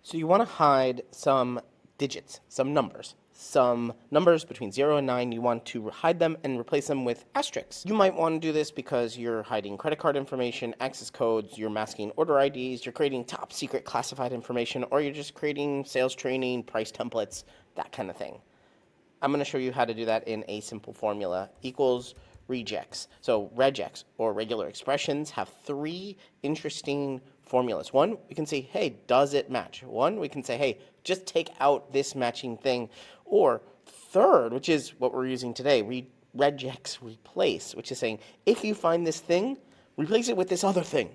So you want to hide some digits, some numbers between 0 and 9. You want to hide them and replace them with asterisks. You might want to do this because you're hiding credit card information, access codes, you're masking order IDs, you're creating top secret classified information, or you're just creating sales training, price templates, that kind of thing. I'm going to show you how to do that in a simple formula. Equals regex. So regex, or regular expressions, have three interesting formulas. One, we can say, hey, does it match? One, we can say, hey, just take out this matching thing. Or third, which is what we're using today, regex replace, which is saying, if you find this thing, replace it with this other thing.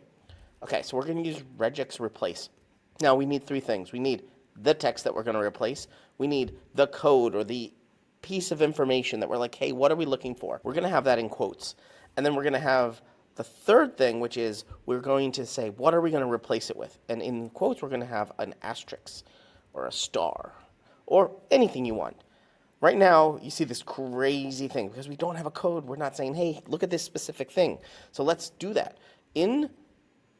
Okay, so we're going to use regex replace. Now, we need three things. We need the text that we're going to replace. We need the code or the piece of information that we're like, hey, what are we looking for? We're going to have that in quotes. And then we're going to have the third thing, which is we're going to say, what are we going to replace it with? And in quotes, we're going to have an asterisk or a star or anything you want. Right now, you see this crazy thing because we don't have a code. We're not saying, hey, look at this specific thing. So let's do that. In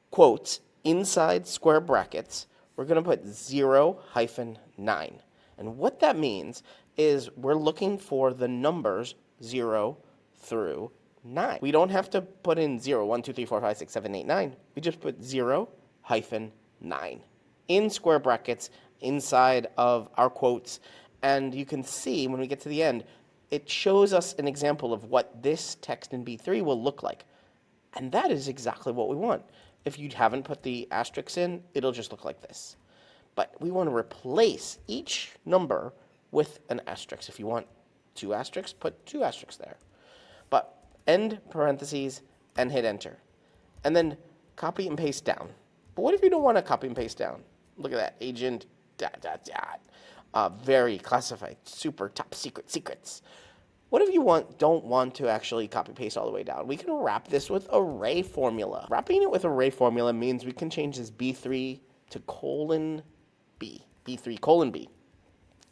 quotes, inside square brackets, we're going to put 0-9. And what that means is we're looking for the numbers 0 through 9. We don't have to put in 0, 1, 2, 3, 4, 5, 6, 7, 8, 9. We just put 0-9 in square brackets inside of our quotes. And you can see when we get to the end, it shows us an example of what this text in B3 will look like. And that is exactly what we want. If you haven't put the asterisks in, it'll just look like this. But we want to replace each number with an asterisk. If you want 2 asterisks, put 2 asterisks there. But end parentheses and hit enter. And then copy and paste down. But what if you don't want to copy and paste down? Look at that, agent, ... very classified, super top secret secrets. What if you don't want to actually copy paste all the way down? We can wrap this with Arrayformula. Wrapping it with Arrayformula means we can change this B3 to :B, B3:B.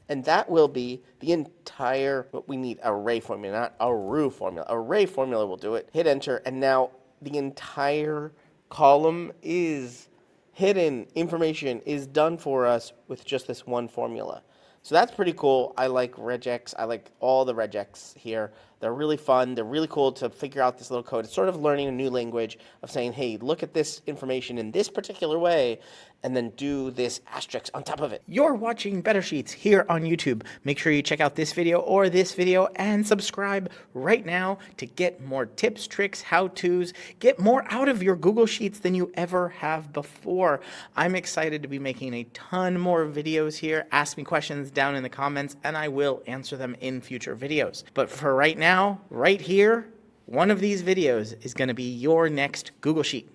And that will be the entire, what we need, Arrayformula, not Aru formula. Arrayformula will do it. Hit enter, and now the entire column is hidden. Information is done for us with just this one formula. So that's pretty cool. I like regex. I like all the regex here. They're really fun. They're really cool to figure out this little code. It's sort of learning a new language of saying, hey, look at this information in this particular way, and then do this asterisk on top of it. You're watching Better Sheets here on YouTube. Make sure you check out this video or this video and subscribe right now to get more tips, tricks, how-tos, get more out of your Google Sheets than you ever have before. I'm excited to be making a ton more videos here. Ask me questions down in the comments and I will answer them in future videos. But for right now, right here, one of these videos is going to be your next Google Sheet.